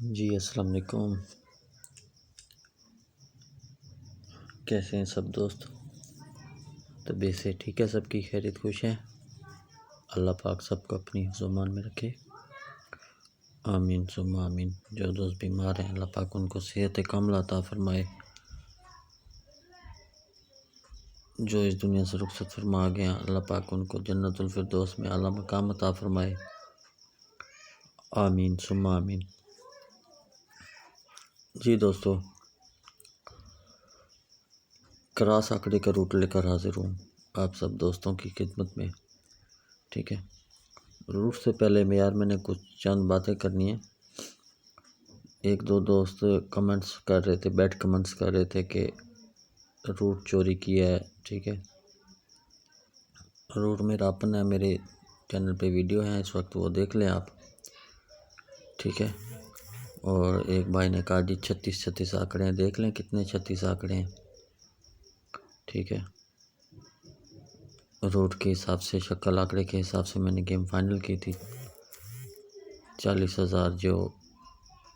जी अस्सलाम वालेकुम। कैसे हैं सब दोस्त? तबीयत से ठीक है? सबकी खैरियत खुश है? अल्लाह पाक सबको अपनी ज़ुबान में रखे, आमीन सुम्मा आमीन। जो दोस्त बीमार हैं अल्लाह पाक उनको सेहत कामिला अता फरमाए। जो इस दुनिया से रुखसत फरमा गए हैं अल्लाह पाक उनको जन्नतुल फिरदौस में आला मकाम अता फरमाए, आमीन सुम्मा आमीन। जी दोस्तों, क्रॉस आंकड़े का रूट लेकर हाजिर हूँ आप सब दोस्तों की खिदमत में। ठीक है, रूट से पहले मैंने कुछ चंद बातें करनी है। एक दो दोस्त कमेंट्स कर रहे थे, बैड कमेंट्स कर रहे थे कि रूट चोरी किया है। ठीक है, रूट मेरा अपना है, मेरे चैनल पे वीडियो है इस वक्त, वो देख लें आप। ठीक है, और एक भाई ने कहा जी 36 आंकड़े हैं, देख लें कितने 36 आंकड़े हैं। ठीक है, रूट के हिसाब से, शक्ल आंकड़े के हिसाब से मैंने गेम फाइनल की थी। 40,000 जो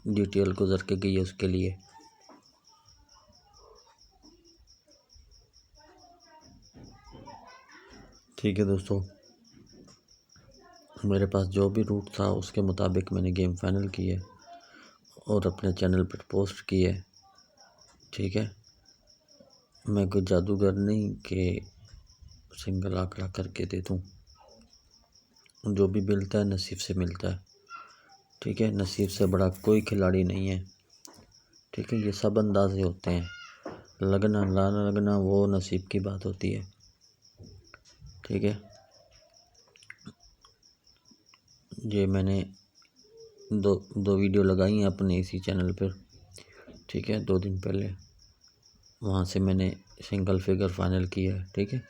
डिटेल गुजर के गई है उसके लिए। ठीक है दोस्तों, मेरे पास जो भी रूट था उसके मुताबिक मैंने गेम फाइनल की है और अपने चैनल पर पोस्ट की है। ठीक है, मैं कोई जादूगर नहीं कि सिंगल आंकड़ा करके दे दूँ। जो भी मिलता है नसीब से मिलता है। ठीक है, नसीब से बड़ा कोई खिलाड़ी नहीं है। ठीक है, ये सब अंदाजे होते हैं, लगना ना लगना वो नसीब की बात होती है। ठीक है, ये मैंने दो वीडियो लगाई हैं अपने इसी चैनल पर। ठीक है, 2 दिन पहले वहाँ से मैंने सिंगल फिगर फाइनल किया है। ठीक है,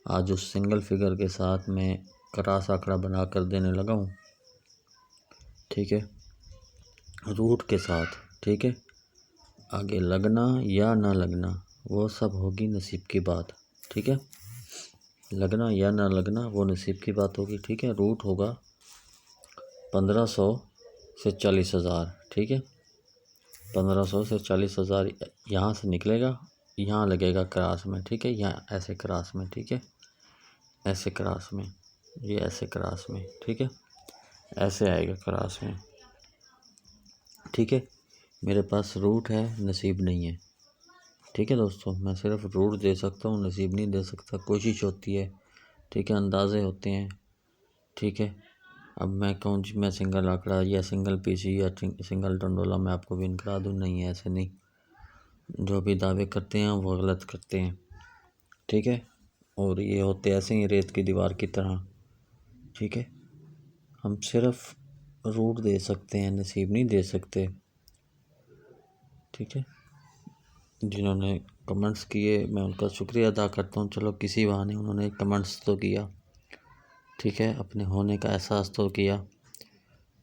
आज उस सिंगल फिगर के साथ मैं क्रॉस आंकड़ा बना कर देने लगा हूँ। ठीक है, रूट के साथ। ठीक है, आगे लगना या ना लगना वो सब होगी नसीब की बात। ठीक है, लगना या ना लगना वो नसीब की बात होगी। ठीक है, रूट होगा 1500 से 40,000। ठीक है, 1500 से 40,000 यहाँ से निकलेगा, यहाँ लगेगा क्रॉस में। ठीक है, यहाँ ऐसे क्रॉस में। ठीक है, ऐसे क्रॉस में, ये ऐसे क्रॉस में। ठीक है, ऐसे आएगा क्रॉस में। ठीक है, मेरे पास रूट है, नसीब नहीं है। ठीक है दोस्तों, मैं सिर्फ रूट दे सकता हूँ, नसीब नहीं दे सकता। कोशिश होती है। ठीक है, अंदाजे होते हैं। ठीक है, अब मैं कहूँ जी मैं सिंगल आंकड़ा या सिंगल पीसी या सिंगल टंडोला मैं आपको विन करा दूँ, नहीं है, ऐसे नहीं। जो भी दावे करते हैं वो गलत करते हैं। ठीक है, और ये होते ऐसे ही रेत की दीवार की तरह। ठीक है, हम सिर्फ रूट दे सकते हैं, नसीब नहीं दे सकते। ठीक है, जिन्होंने कमेंट्स किए मैं उनका शुक्रिया अदा करता हूँ। चलो किसी बहाने उन्होंने कमेंट्स तो किया। ठीक है, अपने होने का एहसास तो किया।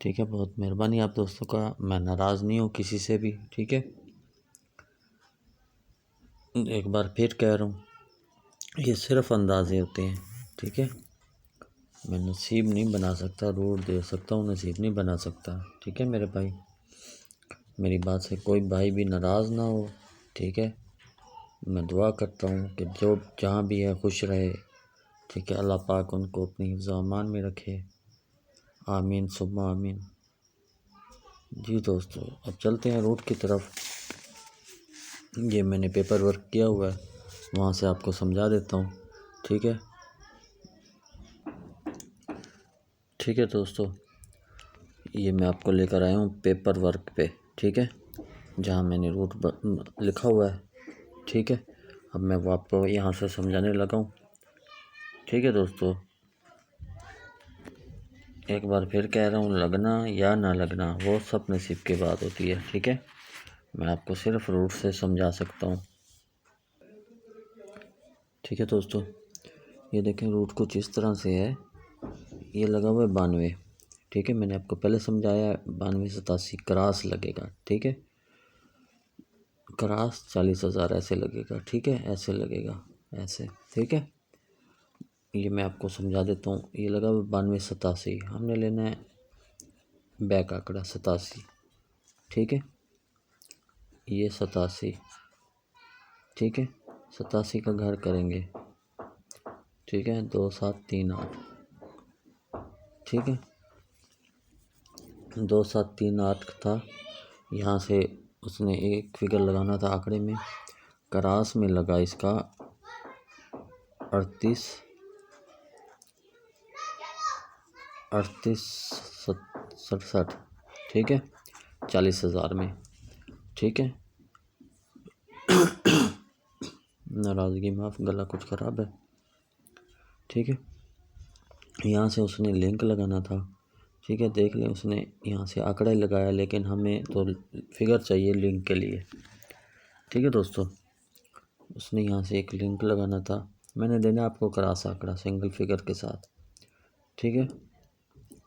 ठीक है, बहुत मेहरबानी आप दोस्तों का, मैं नाराज़ नहीं हूँ किसी से भी। ठीक है, एक बार फिर कह रहा हूँ, ये सिर्फ अंदाजे होते हैं। ठीक है, मैं नसीब नहीं बना सकता, रूट दे सकता हूँ, नसीब नहीं बना सकता। ठीक है मेरे भाई, मेरी बात से कोई भाई भी नाराज़ ना हो। ठीक है, मैं दुआ करता हूँ कि जो जहाँ भी है खुश रहे। ठीक है, अल्लाह पाक उनको अपनी हिफ्ज़-ओ-अमान में रखे, आमीन सुम्मा आमीन। जी दोस्तों, अब चलते हैं रूट की तरफ। ये मैंने पेपर वर्क किया हुआ है, वहाँ से आपको समझा देता हूँ। ठीक है, ठीक है दोस्तों, ये मैं आपको लेकर आया हूँ पेपर वर्क पे। ठीक है, जहाँ मैंने रूट लिखा हुआ है। ठीक है, अब मैं वो आपको यहाँ से समझाने लगा हूँ। ठीक है दोस्तों, एक बार फिर कह रहा हूँ, लगना या ना लगना वो सब नसीब की बात होती है। ठीक है, मैं आपको सिर्फ रूट से समझा सकता हूँ। ठीक है दोस्तों, ये देखें रूट कुछ इस तरह से है, ये लगा हुआ है 92। ठीक है, मैंने आपको पहले समझाया 92 87 क्रॉस लगेगा। ठीक है, क्रॉस 40,000 ऐसे लगेगा। ठीक है, ऐसे लगेगा, ऐसे। ठीक है, ये मैं आपको समझा देता हूँ। ये लगा हुआ 92 87, हमने लेना है बैक आंकड़ा 87। ठीक है, ये 87, ठीक है, 87 का घर करेंगे, ठीक है, 2738, ठीक है, 2738 था। यहाँ से उसने एक फिगर लगाना था आंकड़े में, क्रास में लगा इसका 3867, ठीक है, 40,000 में, ठीक है। नाराज़गी माफ़, गला कुछ ख़राब है, ठीक है। यहाँ से उसने लिंक लगाना था, ठीक है, देख लें उसने यहाँ से आंकड़ा ही लगाया, लेकिन हमें तो फिगर चाहिए लिंक के लिए, ठीक है दोस्तों। उसने यहाँ से एक लिंक लगाना था, मैंने देना आपको क्रॉस आंकड़ा सिंगल फिगर के साथ, ठीक है।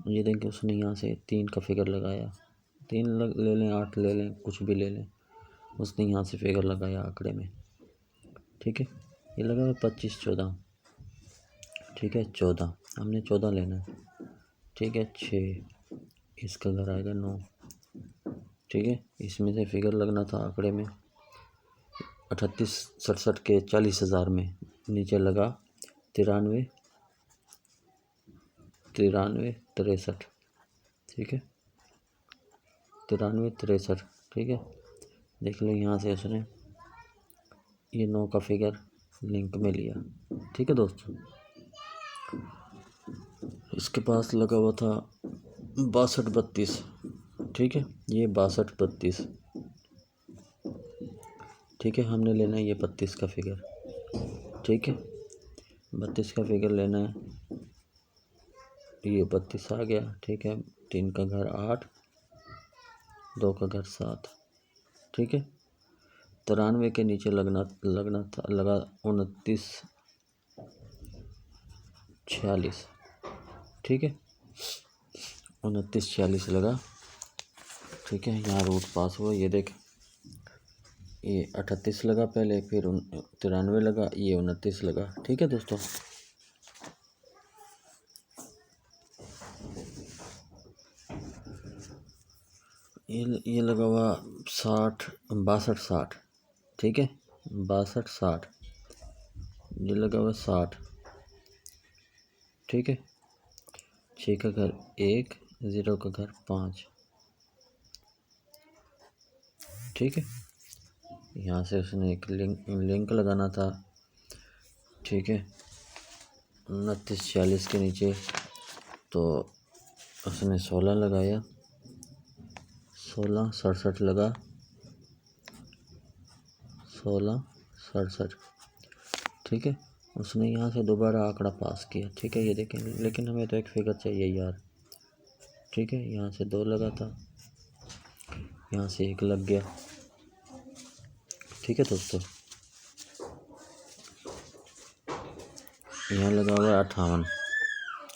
ये देखिए उसने यहाँ से 3 का फिगर लगाया, 3 ले लें, 8 ले लें, कुछ भी ले लें, उसने यहाँ से फिगर लगाया आंकड़े में, ठीक है। ये लगा हुआ 25 14, ठीक है, 14 हमने 14 लेना है, ठीक है। 6 इसका घर आएगा 9, ठीक है। इसमें से फिगर लगना था आंकड़े में 3867 के 40,000 में, नीचे लगा 93 63, ठीक है, 93 63, ठीक है। देख लो यहाँ से उसने ये 9 का फिगर लिंक में लिया, ठीक है दोस्तों। इसके पास लगा हुआ था 62 32, ठीक है, ये 62 32, ठीक है। हमने लेना है ये 32 का फिगर, ठीक है, 32 का फिगर लेना है, ये 32 आ गया, ठीक है। 3 का घर 8, 2 का घर 7, ठीक है। 93 के नीचे लगना था, लगा 29 46, ठीक है, 29 46 लगा, ठीक है। यहाँ रूट पास हुआ, ये देख, ये 38 लगा पहले, फिर 93 लगा, ये 29 लगा, ठीक है दोस्तों। ये लगा हुआ 60 62 60, ठीक है, 62 60, ये लगा हुआ 60, ठीक है। 6 का घर 1, 0 का घर 5, ठीक है। यहाँ से उसने एक लिंक लगाना था, ठीक है, 29 46 के नीचे, तो उसने 16 लगाया, 16 67 लगा, 16 67, ठीक है। उसने यहाँ से दोबारा आंकड़ा पास किया, ठीक है, ये देखें, लेकिन हमें तो एक फिगर चाहिए यार, ठीक है। यहाँ से 2 लगा था, यहाँ से 1 लग गया, ठीक है दोस्तों। यहाँ लगा हुआ है 58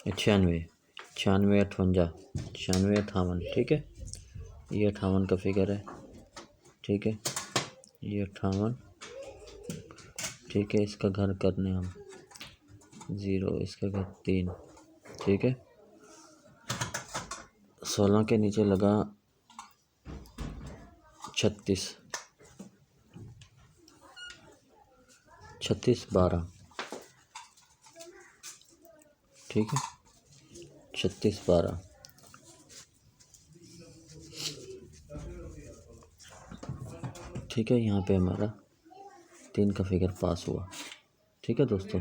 96 96 58 96 58, ठीक है, ये 58 का फिगर है, ठीक है, ये 58, ठीक है। इसका घर करने हम 0, इसका घर 3, ठीक है। 16 के नीचे लगा 36 36 12, ठीक है, 36 12, ठीक है। यहाँ पे हमारा 3 का फिगर पास हुआ, ठीक है दोस्तों।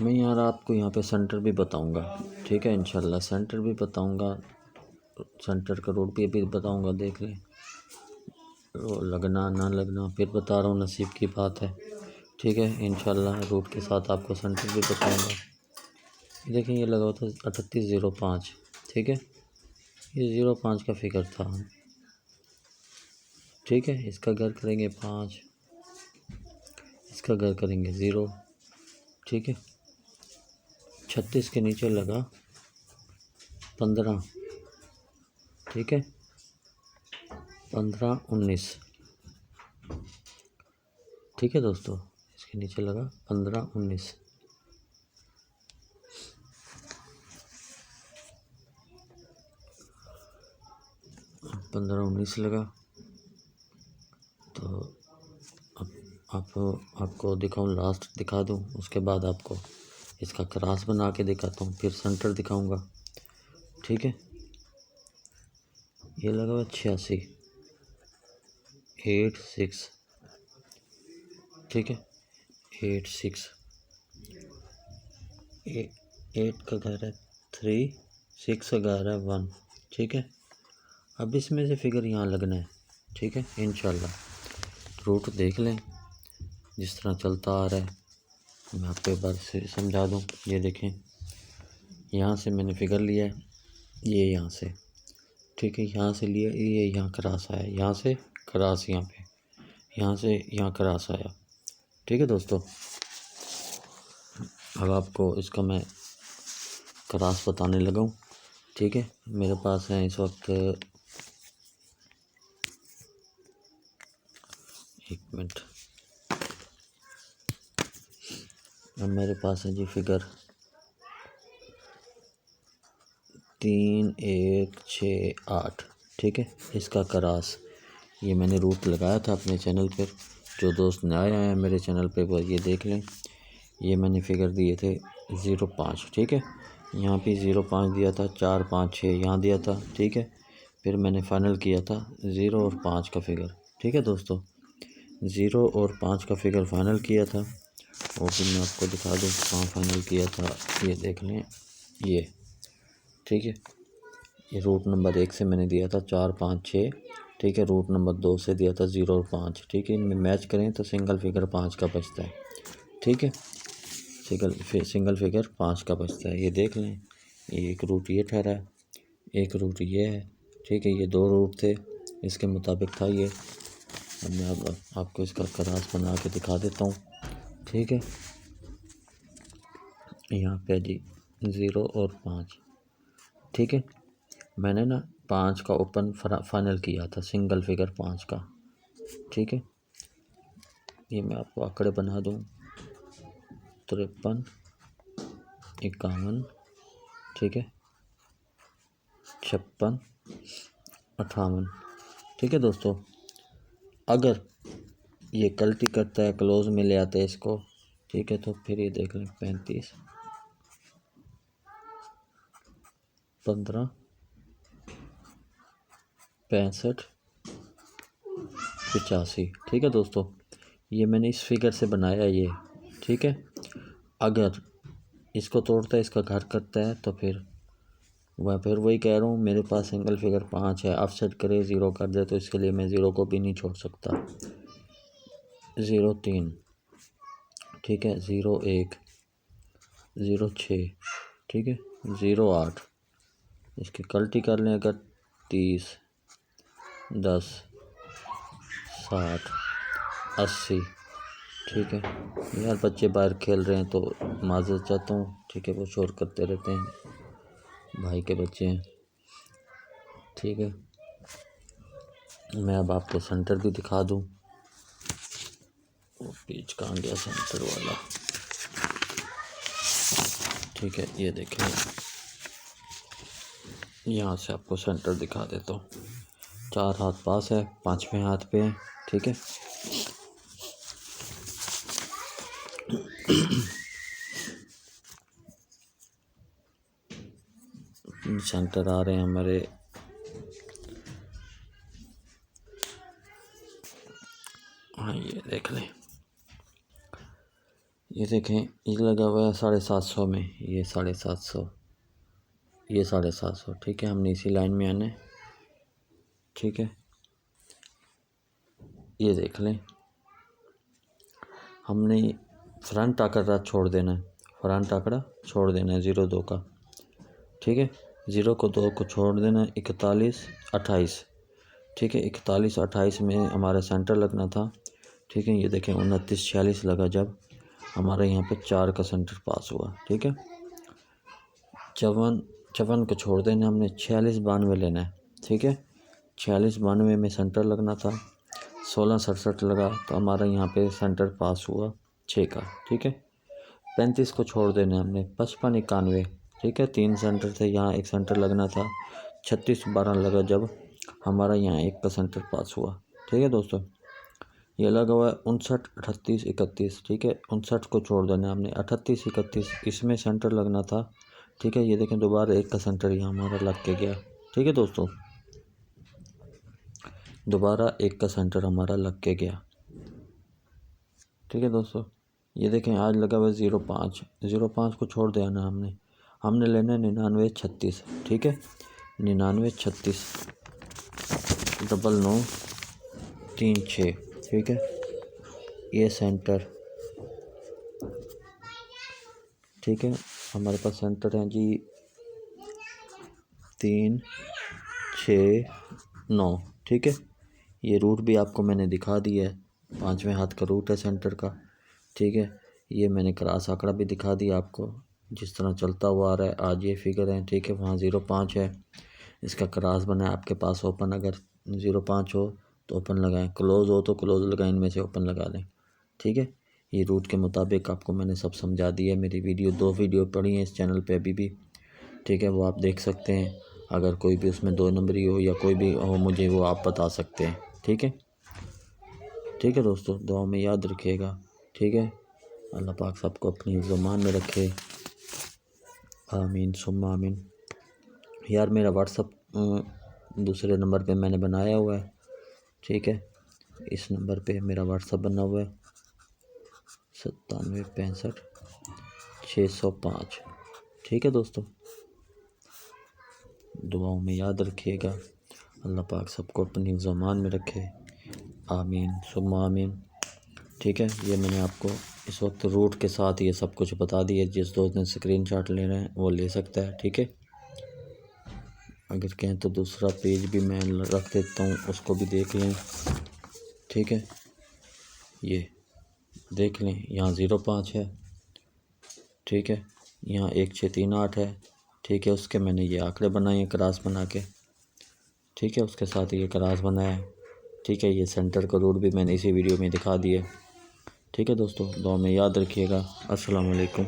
मैं यार आपको यहाँ पे सेंटर भी बताऊँगा, ठीक है, इंशाल्लाह सेंटर भी बताऊँगा, सेंटर का रोड भी अभी बताऊँगा, देख लें लगना ना लगना, फिर बता रहा हूँ, नसीब की बात है, ठीक है। इंशाल्लाह रूट के साथ आपको सेंटर भी बताऊंगा। देखिए ये लगा था 3805, ठीक है, ये 05 का फिगर था, ठीक है। इसका घर करेंगे 5, इसका घर करेंगे 0, ठीक है। 36 के नीचे लगा 15, ठीक है, 15 19, ठीक है दोस्तों। इसके नीचे लगा 15 19, 15-19 लगा। तो अब आपको दिखाऊं, लास्ट दिखा दूं, उसके बाद आपको इसका क्रॉस बना के दिखाता हूँ, फिर सेंटर दिखाऊंगा। ठीक है, ये लगा हुआ 86, 86। ठीक है, 86, 8 का घर है 3, 6 का घर है 1। ठीक है, अब इसमें से फिगर यहाँ लगना है। ठीक है, इंशाल्लाह। रूट देख लें जिस तरह चलता आ रहा है, मैं आपको एक बार से समझा दूं। ये देखें, यहाँ से मैंने फिगर लिया है, ये यहाँ से। ठीक है, यहाँ से लिया, ये यहाँ क्रॉस आया, यहाँ से क्रॉस यहाँ पे, यहाँ से यहाँ क्रॉस आया। ठीक है दोस्तों, अब आपको इसका मैं क्रॉस बताने लगा हूँ। ठीक है, मेरे पास है इस वक्त, एक मिनट, अब मेरे पास है जी फिगर 3, 1, 6, 8। ठीक है, इसका क्रॉस ये मैंने रूट लगाया था अपने चैनल पर। जो दोस्त नए आए हैं मेरे चैनल पे वो ये देख लें। ये मैंने फिगर दिए थे 0.5। ठीक है, यहाँ पे 0.5 दिया था, 4, 5, 6 यहाँ दिया था। ठीक है, फिर मैंने फाइनल किया था 0 और 5 का फिगर। ठीक है दोस्तों, 0 और 5 का फिगर फाइनल किया था, और फिर मैं आपको दिखा दूँ कहाँ फाइनल किया था। ये देख लें, ये। ठीक है, ये रूट नंबर 1 से मैंने दिया था 4, 5, 6। ठीक है, रूट नंबर 2 से दिया था 0 और 5। ठीक है, इनमें मैच करें तो सिंगल फिगर 5 का बचता है। ठीक है, सिंगल फिगर 5 का बचता है। ये देख लें, एक रूट ये ठहरा है, एक रूट ये है। ठीक है, ये 2 रूट थे, इसके मुताबिक था ये। अब मैं आपको इसका क्रॉस बना के दिखा देता हूँ। ठीक है, यहाँ पे जी 0 और 5। ठीक है, मैंने ना 5 का ओपन फाइनल किया था, सिंगल फिगर 5 का। ठीक है, ये मैं आपको आंकड़े बना दूँ, 53, 51। ठीक है, 56, 58। ठीक है दोस्तों, अगर ये गलती करता है, क्लोज में ले आते हैं इसको। ठीक है, तो फिर ये देख लें 35, 15, 65, 85। ठीक है दोस्तों, ये मैंने इस फिगर से बनाया ये। ठीक है, अगर इसको तोड़ता है, इसका घर करता है, तो फिर वही कह रहा हूँ, मेरे पास सिंगल फिगर 5 है। ऑफसेट करे 0 कर दे, तो इसके लिए मैं 0 को भी नहीं छोड़ सकता। 03। ठीक है, 01, 06। ठीक है, 08। इसकी गलती कर लें अगर 30, 10, 60, 80। ठीक है यार, बच्चे बाहर खेल रहे हैं तो माजरत चाहता हूँ। ठीक है, वो शोर करते रहते हैं, भाई के बच्चे हैं। ठीक है, मैं अब आपको सेंटर भी दिखा दूँ। वो पेज कहाँ गया सेंटर वाला? ठीक है, ये देखें, यहाँ से आपको सेंटर दिखा देता हूँ। 4 हाथ पास है, 5वें हाथ पे है। ठीक है, सेंटर आ रहे हैं हमारे, हाँ ये देख लें, ये देखें, ये लगा हुआ है 750 में, ये 750, ये 750। ठीक है, हमने इसी लाइन में आना है। ठीक है, ये देख लें, हमने फ्रंट आंकड़ा छोड़ देना है, फ्रंट आंकड़ा छोड़ देना है 0-2 का। ठीक है, 0 को 2 को छोड़ देना है, 41, 28। ठीक है, 41, 28 में हमारा सेंटर लगना था। ठीक है, ये देखें 29, 46 लगा जब हमारे यहाँ पे 4 का सेंटर पास हुआ। ठीक है, 54 को छोड़ देना, हमने 46, 92 लेना है। ठीक है, 46, 92 में सेंटर लगना था, 16, 67 लगा तो हमारा यहाँ पे सेंटर पास हुआ 6 का। ठीक है, 35 को छोड़ देना हमने, 55, 91। ठीक है, 3 सेंटर थे, यहाँ एक सेंटर लगना था, 36, 12 लगा जब हमारा यहाँ 1 का सेंटर पास हुआ। ठीक है दोस्तों, ये लगा हुआ है 59, 38, 31। ठीक है, 59 को छोड़ देना हमने, 38, 31 इसमें सेंटर लगना था। ठीक है, ये देखें दोबारा 1 का सेंटर यहाँ हमारा लग के गया। ठीक है दोस्तों, दोबारा 1 का सेंटर हमारा लग के गया। ठीक है दोस्तों, ये देखें आज लगा हुआ 05, 05 को छोड़ देना हमने लेना है 99, 36। ठीक है, 99, 36, 99, 36। ठीक है, ये सेंटर। ठीक है, हमारे पास सेंटर हैं जी 3, 6, 9। ठीक है, ये रूट भी आपको मैंने दिखा दिया है, 5वें हाथ का रूट है सेंटर का। ठीक है, ये मैंने क्रॉस आंकड़ा भी दिखा दिया आपको, जिस तरह चलता हुआ आ रहा है। आज ये फिगर है। ठीक है, वहाँ 05 है, इसका क्रॉस बना है आपके पास ओपन। अगर 05 हो तो ओपन लगाएं, क्लोज हो तो क्लोज लगाएं, इनमें से ओपन लगा लें। ठीक है, ये रूट के मुताबिक आपको मैंने सब समझा दिया है। मेरी वीडियो 2 वीडियो पड़ी हैं इस चैनल पे अभी भी। ठीक है, वो आप देख सकते हैं। अगर कोई भी उसमें 2 नंबरी हो या कोई भी हो, मुझे वो आप बता सकते हैं। ठीक है, ठीक है दोस्तों, दुआ में याद रखिएगा। ठीक है, अल्लाह पाक सबको अपनी ज़ुबान में रखे। आमीन सुम्मा आमीन। यार मेरा व्हाट्सअप दूसरे नंबर पे मैंने बनाया हुआ है। ठीक है, इस नंबर पे मेरा व्हाट्सअप बना हुआ है 97 65 605। ठीक है दोस्तों, दुआओं में याद रखिएगा। अल्लाह पाक सबको अपनी ज़ुबान में रखे। आमीन सुम्मा आमीन। ठीक है, ये मैंने आपको इस वक्त रूट के साथ ये सब कुछ बता दिया। जिस दोस्त ने स्क्रीनशॉट लेना है वो ले सकता है। ठीक है, अगर कहें तो दूसरा पेज भी मैं रख देता हूँ, उसको भी देख लें। ठीक है, ये देख लें, यहाँ 05 है। ठीक है, यहाँ 1638 है। ठीक है, उसके मैंने ये आंकड़े बनाए हैं क्रॉस बना के। ठीक है, उसके साथ ये क्रॉस बनाया है। ठीक है, ये सेंटर का रूट भी मैंने इसी वीडियो में दिखा दिए। ठीक है दोस्तों, दुआ में याद रखिएगा। अस्सलाम वालेकुम।